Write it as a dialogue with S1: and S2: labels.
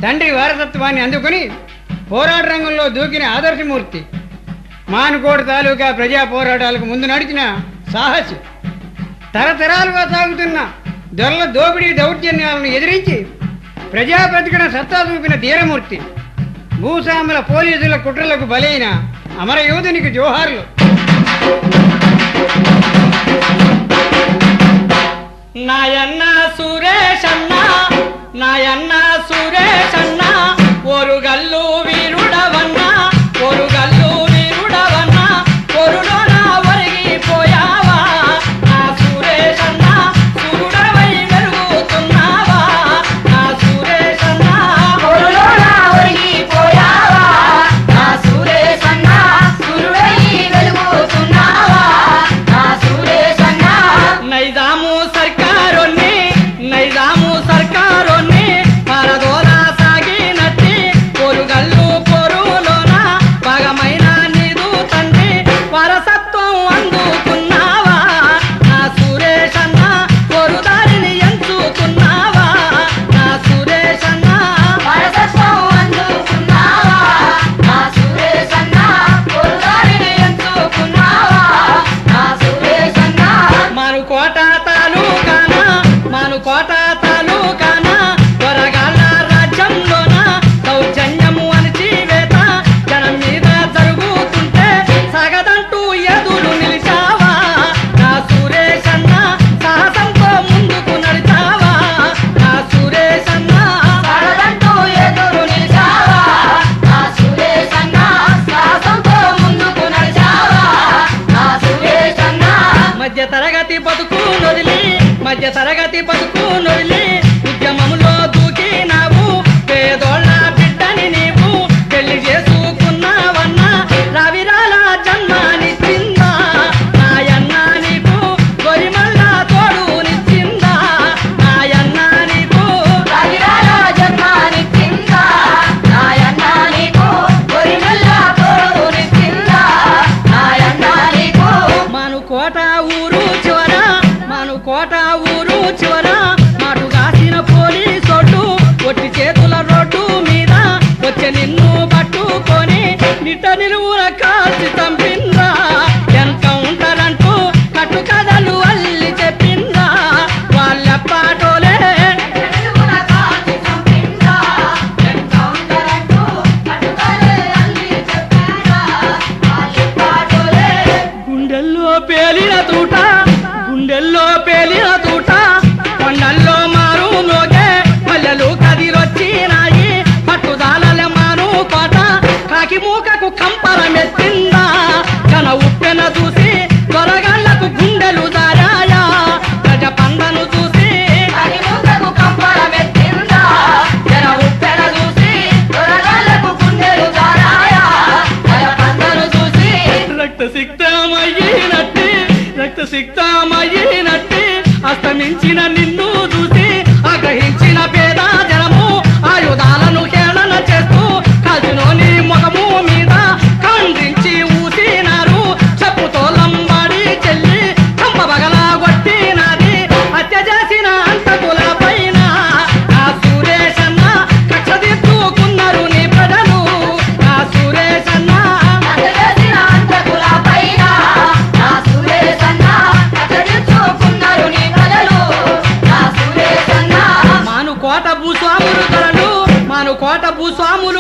S1: తండ్రి వారసత్వాన్ని అందుకుని పోరాట రంగంలో దూకిన ఆదర్శమూర్తి. మానుకోట తాలూకా ప్రజా పోరాటాలకు ముందు నడిచిన సాహసి. తరతరాలుగా సాగుతున్న దొరల దోపిడీ దౌర్జన్యాలను ఎదిరించి ప్రజాప్రతిఘటన సత్తా చూపిన ధీరమూర్తి. భూస్వాముల పోలీసుల కుట్రలకు బలైన అమరయోధునికి జోహార్లు.
S2: నాయన్న సురేషన్న, నాయన్న సురేషన్న, ఒరుగల్లు వీరుడవన్న, ఒరుగల్లు వీరుడవన్న, ఒరులోన ఒరిగిపోయావా నా సురేషన్న, సురుడవై వెలుగుతున్నావా నా సురేషన్న,
S3: ఒరులోన ఒరిగిపోయావా నా సురేషన్న, సురుడై వెలుగుతున్నావా నా సురేషన్న.
S2: నైజాము సర్కారోన్ని, నైజాము సర్కారోన్ని పరదోలా సాగినట్టి పొరుగల్లు పొరులోన భాగమైన నీదు తండ్రి వారసత్వం అందుకున్నావా నా సురేషన్న, పొరుదారిని ఎంచుకున్నావా నా సురేషన్న.
S3: వారసత్వం అందుకున్నావా నా సురేషన్న, పొరుదారిని ఎంచుకున్నావా నా సురేషన్న.
S2: మానుకోట తాలూకాన, మానుకోట తాలూకాన వరగాళ్ళ రాజ్యంలోన దౌర్జన్యము అణచివేత జనం మీద జరుగుతుంటే సాగదంటూ ఎదురు నిలిచావా నా సురేషన్న, సాహసంతో ముందుకు నడిచావా నా సురేషన్న.
S3: పడదంటూ ఎదురు నిలిచావా నా సురేషన్న, సాహసంతో ముందుకు నడిచావా నా సురేషన్న.
S2: మధ్య తరగతి బతుకు నొదిలి, మధ్య తరగతి బతుకు నొదిలి ఉద్యమంలో దూకినావు. పేదోళ్ళ బిడ్డని నీవు పెళ్లి చేసుకున్నావన్నా రావిరాల జన్మనిచ్చిందా నాయన్న నీకు, గొరిమల్ల తోడునిచ్చిందా నాయన్న నీకు.
S3: రవిరాల జన్మనిచ్చిందా నాయన్న నీకు, గొరిమెల్ల తోడునిచ్చిందా నాయన్న నీకు.
S2: మానుకోట ఊరు చివర, మానుకోట ఊరు చివర మాటుగాసిన పోలీసోళ్ళు ఒట్టి చేతుల రోడ్డు మీద వచ్చే నిన్ను పట్టుకొని నిట్ట నిలువున కాల్చి చంపిందా. ఎన్కౌంటర్ అంటూ కట్టు కథలు అల్లి చెప్పిందా వాళ్ళెప్పాటోలే.
S3: వెలుగున కాల్చి చంపిందా, ఎన్కౌంటర్ అంటూ కట్టుకలే అల్లి చెప్పారా వాళ్ళెప్పాటోలే.
S2: గుండెల్లో పేలిన తూట, గుండెల్లో పేలిన తూట, కొండల్లో మారు మోగే మల్లెలు కదిరొచ్చినాయి. పట్టుదాలల మారు కోట కాకి మూకకు కంపరమెత్తిందా. జన ఉప్పెన చూసి దొరగాళ్లకు గుండెలు దారాయా, గజ పందను చూసి
S3: కరిముఖకు కంపరమెత్తిందా, జన ఉప్పెన చూసి దొరగాళ్లకు గుండెలు జారాయా, భయపందను చూసి.
S2: రక్తసిక్తమయ్యినట్టి, రక్తసిక్తమయ్యినట్టి అస్తమించిన నిన్ను చూసి ఆగ్రహించిన పేద జనము ఆయుధాలను హేళన చేస్తూ కాల్చినోని ముఖము మీద ఖండించి ఊసినారు. చెప్పుతో లంబాడి చెల్లి కంపబగల కొట్టినది. హత్య చేసిన అంతకుల పైన నా సురేషన్న కక్ష తీర్చుకున్నారు నీ ప్రజలు నా సురేషన్న.
S3: చేసిన అంతకుల పైన నా సురేషన్న కట్టడించుకున్నారు నీ ప్రజలు నా సురేషన్న.
S2: మానుకోట భూస్వాములు ధరలు, మానుకోట భూస్వాములు